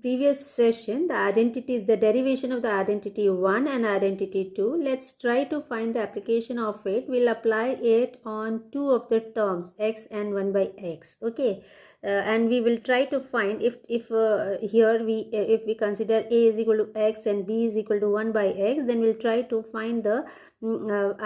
previous session, the identities, the derivation of the identity 1 and identity 2. Let's try to find the application of it. We'll apply it on two of the terms, x and 1 by x. Okay. And we will try to find if here if we consider a is equal to x and b is equal to 1 by x, then we'll try to find the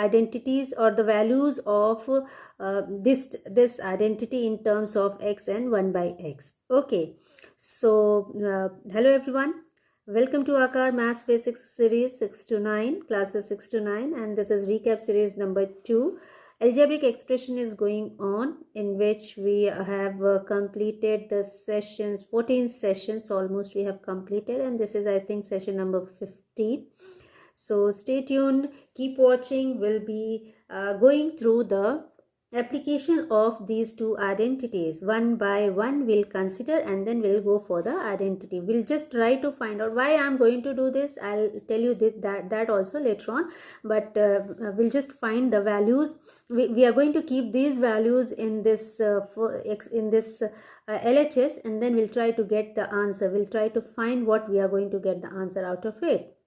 identities or the values of this identity in terms of x and 1 by x. Okay, so hello everyone, welcome to Aakaar Maths Basics series 6 to 9, classes 6 to 9, and this is recap series number 2. Algebraic expression is going on, in which we have completed the sessions, 14 sessions almost we have completed, and this is I think session number 15. So stay tuned, keep watching. We'll be going through the application of these two identities one by one. We'll consider and then we'll go for the identity. We'll just try to find out why I'm going to do this. I'll tell you this, that also later on, but we'll just find the values. We are going to keep these values in this LHS, and then we'll try to get the answer. We'll try to find what we are going to get the answer out of it.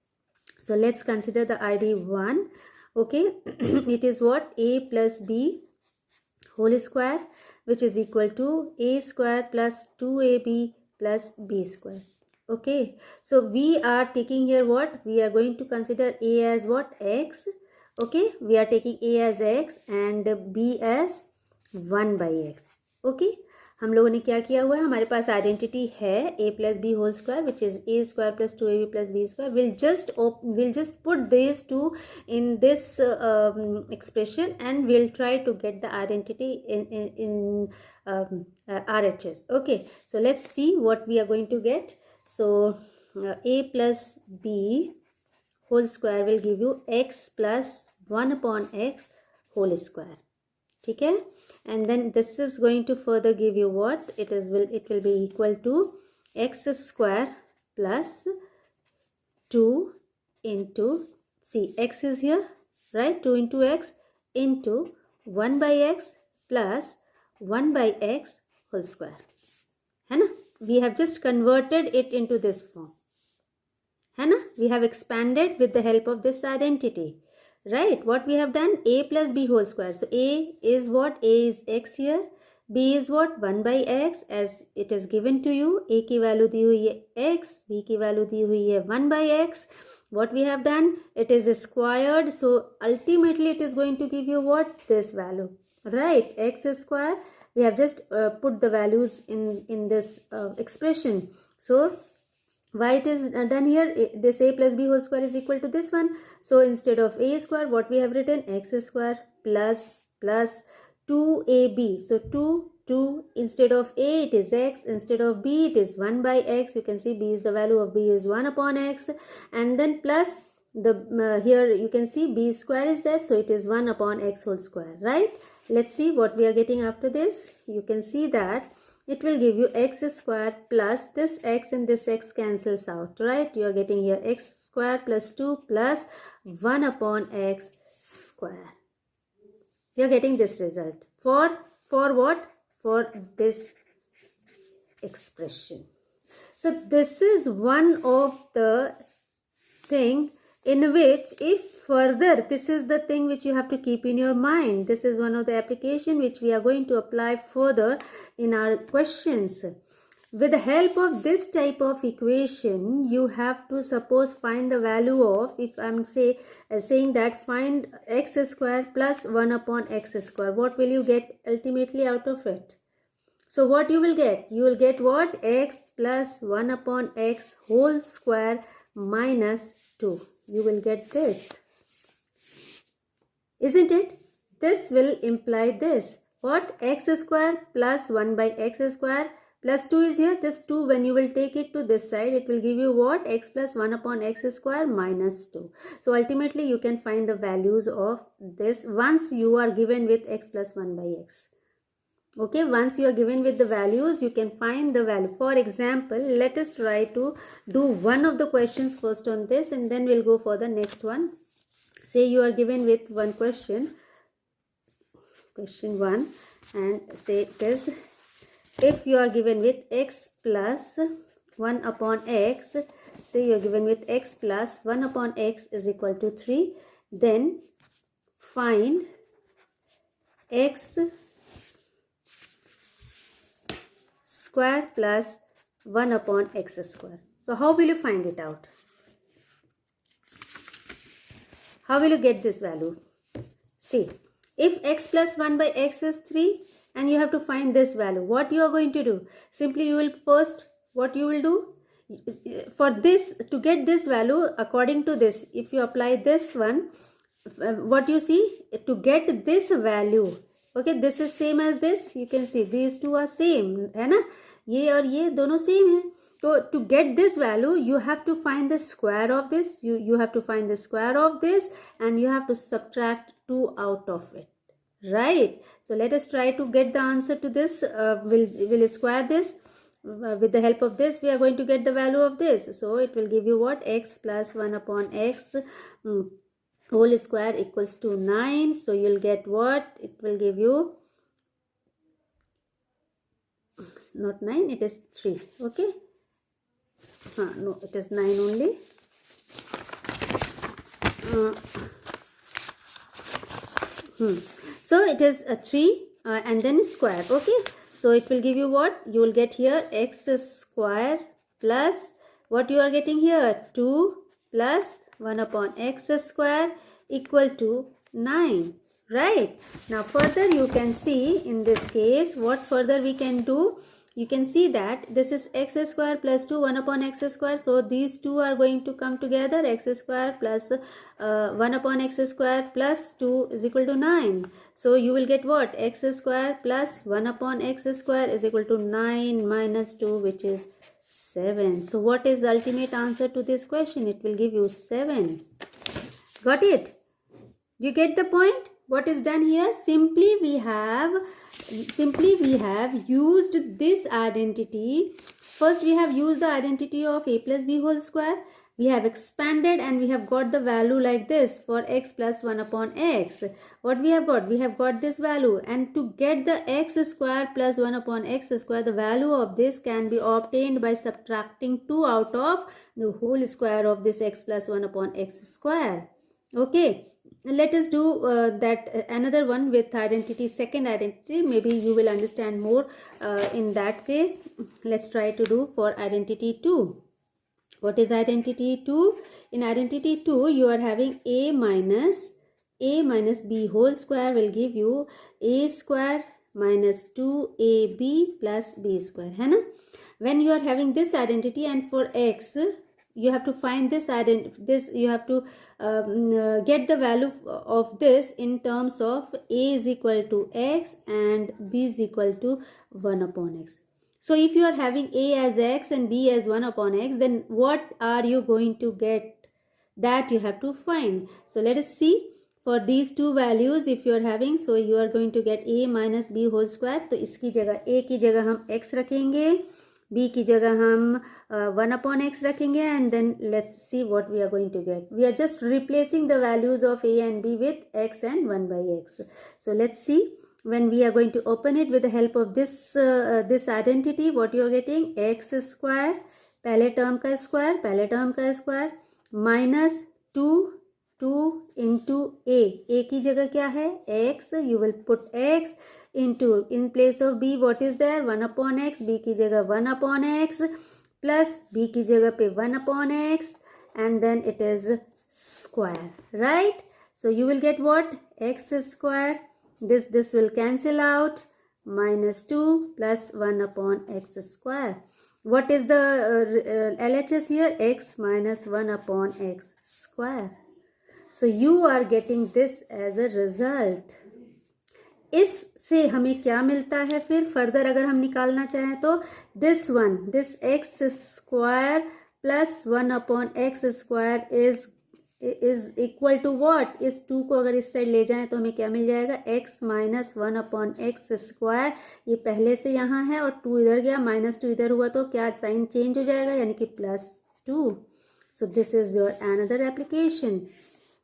So let's consider the ID 1. Okay, it is what? A plus b whole square, which is equal to a square plus 2ab plus b square. Okay, so we are taking here what? We are going to consider a as what? X. Okay, we are taking a as x and b as 1 by x. Okay, हम लोगों ने क्या किया हुआ है, हमारे पास identity है a plus B whole square which is a square plus 2ab plus b square. we'll just put these two in this expression and we'll try to get the identity in RHS. Okay, so let's see what we are going to get. So a plus b whole square will give you x plus 1 upon x whole square. ठीक है, and then this is going to further give you what it will be equal to x square plus 2 into, see x is here, right? 2 into x into 1 by x plus 1 by x whole square, है ना? We have just converted it into this form, है ना? We have expanded with the help of this identity. Right, what we have done, a plus b whole square. So a is what? A is x here. b is what? 1 by x as it is given to you. a की value दी हुई है x, b की value दी हुई है 1 by x. What we have done, it is squared, so ultimately it is going to give you what? This value, right? X square. We have just put the values in this expression. So why it is done here, this a plus b whole square is equal to this one. So instead of a square, what we have written, x square plus 2ab. So 2 instead of a it is x, instead of b it is 1 by x. You can see b is the value of b is 1 upon x, and then plus the here you can see b square is that, so it is 1 upon x whole square, right? Let's see what we are getting after this. You can see that it will give you x square plus this x and this x cancels out, right? You are getting here x square plus 2 plus 1 upon x square. You are getting this result for what? For this expression. So this is one of the thing in which, if further, this is the thing which you have to keep in your mind. This is one of the application which we are going to apply further in our questions. With the help of this type of equation, you have to suppose find the value of, if I'm saying that find x square plus 1 upon x square, what will you get ultimately out of it? So what you will get? You will get what? X plus 1 upon x whole square minus 2. You will get this, isn't it? This will imply this. What? X square plus 1 by x square plus 2 is here. This 2, when you will take it to this side, it will give you what? X plus 1 upon x square minus 2. So ultimately you can find the values of this once you are given with x plus 1 by x. Okay, once you are given with the values, you can find the value. For example, let us try to do one of the questions first on this, and then we'll go for the next one. Say you are given with one question 1, and say it is, if you are given with x plus 1 upon x, say you are given with x plus 1 upon x is equal to 3, then find x square plus 1 upon x square. So how will you find it out? How will you get this value? See, if x plus 1 by x is 3 and you have to find this value, what you are going to do? Simply you will first, what you will do? For this, to get this value, according to this, if you apply this one, what you see, to get this value, okay, this is same as this, you can see these two are same, है ना, ये और ये दोनों same है. So to get this value, you have to find the square of this, you have to find the square of this, and you have to subtract 2 out of it, right? So let us try to get the answer to this. We'll square this. With the help of this, we are going to get the value of this. So it will give you what? X plus 1 upon x whole square equals to 9. So you'll get what? It will give you, not 9, it is 3. Okay. No, it is 9 only. So it is a 3 and then square. Okay. So it will give you what? You will get here x square plus what you are getting here? 2 plus 1 upon x square equal to 9. Right. Now further you can see in this case what further we can do. You can see that this is x square plus 2 1 upon x square. So these two are going to come together. X square plus 1 upon x square plus 2 is equal to 9. So you will get what? X square plus 1 upon x square is equal to 9 minus 2, which is 7. So what is the ultimate answer to this question? It will give you 7. Got it? You get the point? What is done here? Simply we have used this identity. First we have used the identity of a plus b whole square. We have expanded and we have got the value like this for x plus 1 upon x. What we have got? We have got this value, and to get the x square plus 1 upon x square, the value of this can be obtained by subtracting 2 out of the whole square of this x plus 1 upon x square. Okay. Let us do that another one with identity, second identity. Maybe you will understand more in that case. Let's try to do for identity 2. What is identity 2? In identity 2, you are having a minus b whole square will give you a square minus 2ab plus b square. है ना? When you are having this identity, and for x, you have to find this you have to get the value of this in terms of a is equal to x and b is equal to 1 upon x. So if you are having a as x and b as 1 upon x, then what are you going to get? That you have to find. So let us see for these two values. If you are having, so you are going to get a minus b whole square. तो इसकी जगह a की जगह हम x रखेंगे, b की जगह हम 1 upon x रखेंगे, and then let's see what we are going to get. We are just replacing the values of a and b with x and 1 by x. So let's see when we are going to open it with the help of this this identity. What you are getting? X square, पहले term का square minus 2 into a की जगह क्या है? x. You will put x into, in place of b what is there? 1 upon x. b की जगह 1 upon x plus b की जगह पे 1 upon x, and then it is square, right? So you will get what? X square. This will cancel out. Minus 2 plus 1 upon x square. What is the LHS here? X minus 1 upon x square. So you are getting this as a result. इससे हमें क्या मिलता है फिर further अगर हम निकालना चाहें तो this x square plus 1 upon x square is equal to what? इस 2 को अगर इस साइड ले जाएं तो हमें क्या मिल जाएगा? x minus 1 upon x square. ये पहले से यहाँ है और 2 इधर गया, minus 2 इधर हुआ तो क्या साइन चेंज हो जाएगा, यानी कि +2. So this is your another application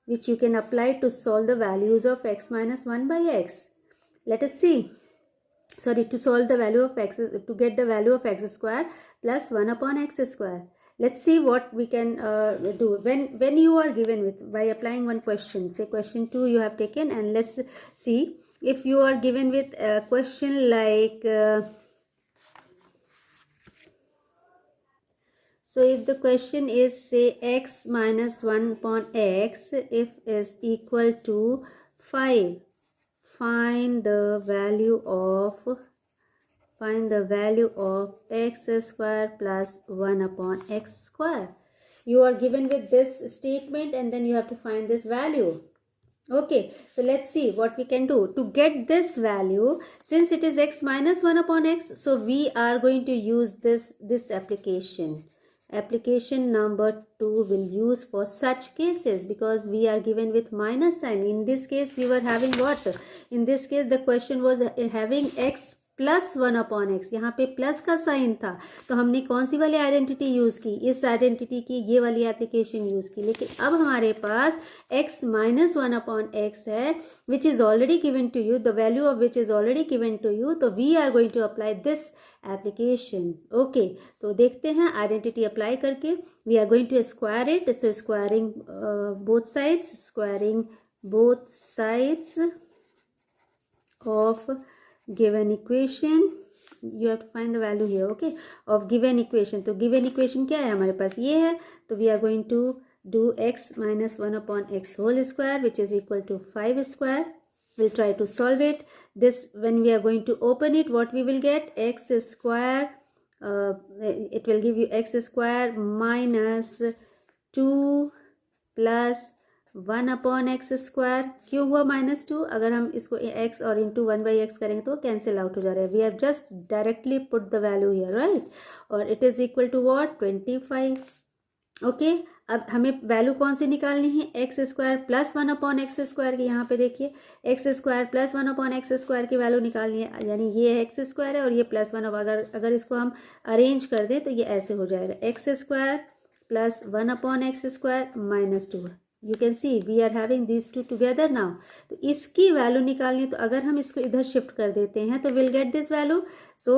which you can apply to solve the values of x minus 1 by x. Let us see. sorry, to solve the value of x, to get the value of x square plus 1 upon x square. Let's see what we can do when you are given with, by applying one question, say question 2 you have taken, and let's see if you are given with a question like so if the question is say x minus 1 upon x if is equal to 5, find the value of x square plus 1 upon x square. You are given with this statement and then you have to find this value. Okay, so let's see what we can do to get this value. Since it is x minus 1 upon x, so we are going to use this application. Application number 2 will use for such cases, because we are given with minus sign. In this case we were having what? In this case the question was having x plus 1 upon x, यहाँ पे plus का sign था, तो हमने कौन सी वाली identity use की? इस आइडेंटिटी की ये वाली एप्लीकेशन यूज़ की। लेकिन अब हमारे पास x माइनस 1 अपॉन एक्स है, which is already given to you, the value of which is already given to you, तो we are going to apply this application. Okay, तो देखते हैं आइडेंटिटी अप्लाई करके। We are going to square it, so squaring both sides of given equation, you have to find the value here, okay, of given equation। तो given equation क्या है हमारे पास? ये है, तो we are going to do x minus 1 upon x whole square which is equal to 5 square. We'll try to solve it. This, when we are going to open it, what we will get? X square, it will give you x square minus 2 plus 1 upon x square. क्यों हुआ -2? अगर हम इसको x और into 1/x करेंगे तो cancel out हो जा रहा है। We have just directly put the value here, right, और it is equal to what? 25। Okay, अब हमें वैल्यू कौन सी निकालनी है? X square plus 1 upon x square की। यहाँ पे देखिए x square plus 1 upon x square की वैल्यू निकालनी है, यानी ये एक्स स्क्वायर है और ये प्लस 1। अगर इसको हम अरेंज कर दें तो ये ऐसे हो जाएगा, X square plus 1 upon x square -2। You can see we are having this two together now. तो इसकी वैल्यू निकालनी, तो अगर हम इसको इधर शिफ्ट कर देते हैं तो will get this value. So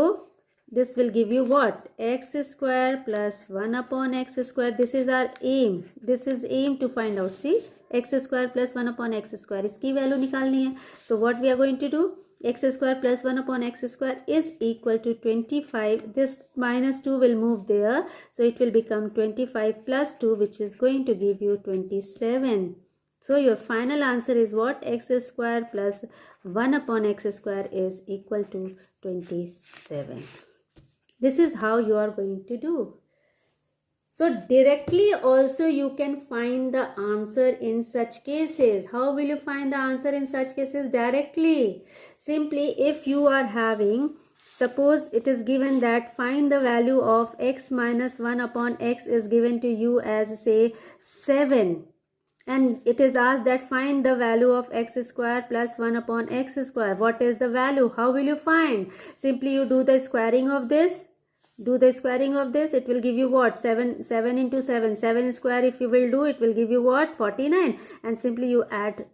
this will give you what? X square plus 1 upon x square. This is our aim, this is aim to find out. See, X square plus 1 upon x square, इसकी value निकालनी है। So what we are going to do? x square plus 1 upon x square is equal to 25. This -2 will move there, so it will become 25 plus 2, which is going to give you 27. So your final answer is what? X square plus 1 upon x square is equal to 27. This is how you are going to do. So directly also you can find the answer in such cases. How will you find the answer in such cases? Directly. Simply, if you are having, suppose it is given that find the value of x minus 1 upon x is given to you as say 7. And it is asked that find the value of x square plus 1 upon x square. What is the value? How will you find? Simply you do the squaring of this. Do the squaring of this, it will give you what? 7 into 7. 7 square if you will do, it will give you what? 49. And simply you add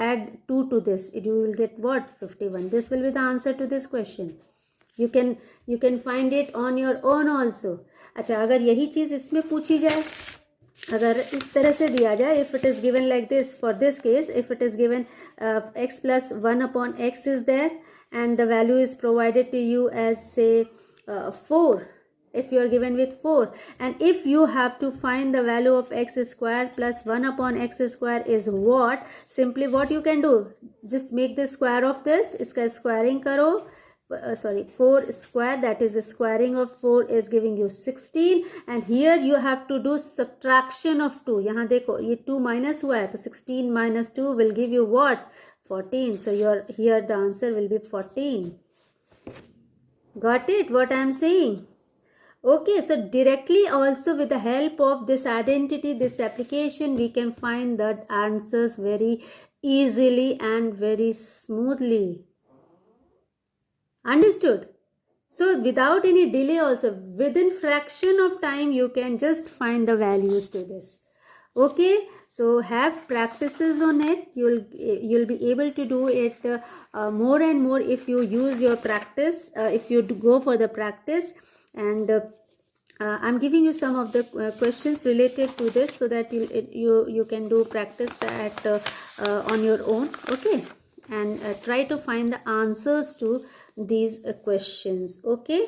add 2 to this, you will get what? 51. This will be the answer to this question. You can find it on your own also. अच्छा, अगर यही चीज़ इसमें पूछी जाए, अगर इस तरह से दिया जाए, if it is given like this, for this case, if it is given x plus 1 upon x is there and the value is provided to you as say 4, if you are given with 4, and if you have to find the value of x square plus 1 upon x square is what, simply what you can do, just make the square of this, iska squaring karo, 4 square, that is the squaring of 4 is giving you 16, and here you have to do subtraction of 2. यहाँ देखो ये 2 minus हुआ है, तो 16 minus 2 will give you what? 14. So here the answer will be 14. Got it what I am saying? Okay, so directly also with the help of this identity, this application, we can find the answers very easily and very smoothly. Understood? So without any delay also, within fraction of time you can just find the values to this. Okay, so have practices on it. You'll be able to do it more and more if you use your practice, if you go for the practice. And I'm giving you some of the questions related to this so that you can do practice at on your own. Okay, and try to find the answers to these questions. Okay,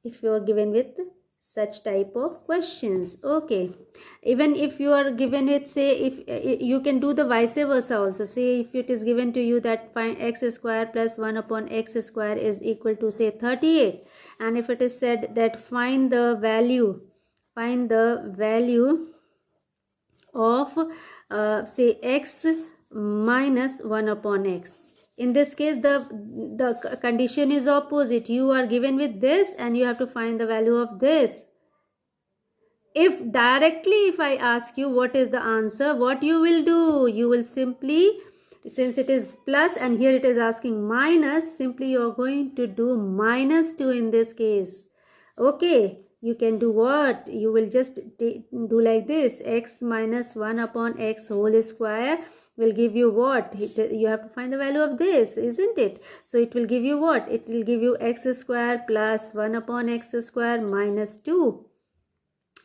if you are given with such type of questions. Okay, even if you are given with, say, if you can do the vice versa also. Say if it is given to you that find x square plus 1 upon x square is equal to, say, 38, and if it is said that find the value of say x minus 1 upon x. In this case, the condition is opposite. You are given with this and you have to find the value of this. If I ask you what is the answer, what you will do, you will simply, since it is plus and here it is asking minus, simply you are going to do minus 2 in this case. Okay, you can do what? You will just do like this. X minus 1 upon x whole square will give you what? You have to find the value of this, isn't it? So it will give you what? It will give you x square plus 1 upon x square minus 2.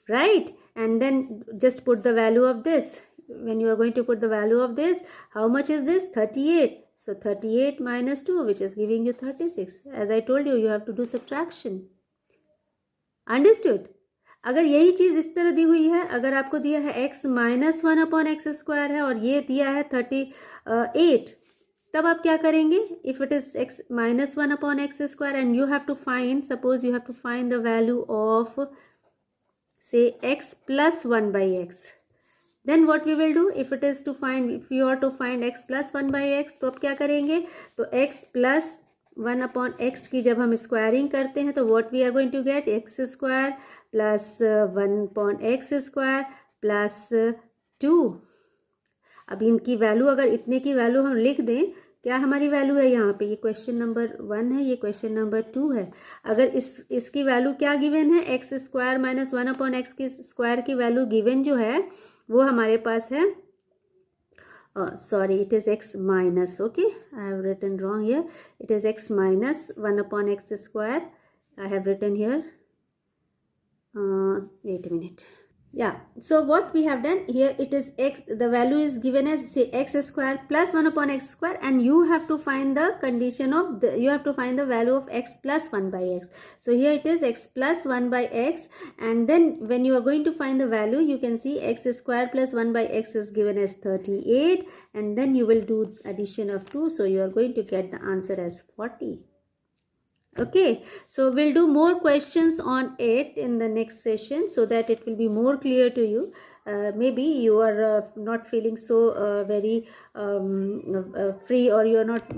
Right? And then just put the value of this. When you are going to put the value of this, how much is this? 38. So 38 minus 2, which is giving you 36. As I told you, you have to do subtraction. Understood? अगर यही चीज़ इस तरह दी हुई है, अगर आपको दिया है x minus 1 upon x square है और ये दिया है 38, तब आप क्या करेंगे? If it is x minus 1 upon x square and you have to find, suppose you have to find the value of say x plus 1 by x, then what we will do? If you are to find x plus 1 by x, तो अब क्या करेंगे? तो x plus 1 upon x की जब हम squaring करते हैं तो what we are going to get? x square plus 1 upon x square plus 2. अब इनकी वैल्यू, अगर इतने की वैल्यू हम लिख दें, क्या हमारी वैल्यू है यहाँ पे? ये क्वेश्चन नंबर 1 है, ये क्वेश्चन नंबर 2 है. अगर इसकी वैल्यू क्या गिवन है? X square minus 1 upon x की स्क्वायर की वैल्यू गिवन जो है वो हमारे पास है, sorry, it is x minus, okay, I have written wrong here. It is x minus 1 upon x square. I have written here, wait a minute. Yeah, so what we have done here, it is x, the value is given as, say, x square plus 1 upon x square, and you have to find the condition of you have to find the value of x plus 1 by x. So here it is x plus 1 by x, and then when you are going to find the value, you can see x square plus 1 by x is given as 38, and then you will do addition of 2, so you are going to get the answer as 40. Okay, so we'll do more questions on it in the next session so that it will be more clear to you. Maybe you are not feeling so very free, or you are not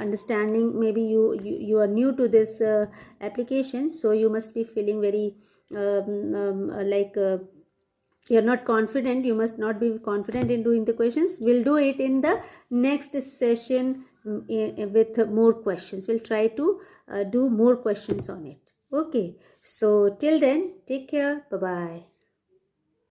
understanding. Maybe you are new to this application, so you must be feeling very like you're not confident. You must not be confident in doing the questions. We'll do it in the next session with more questions. We'll try to do more questions on it. Okay, so till then, take care. Bye bye.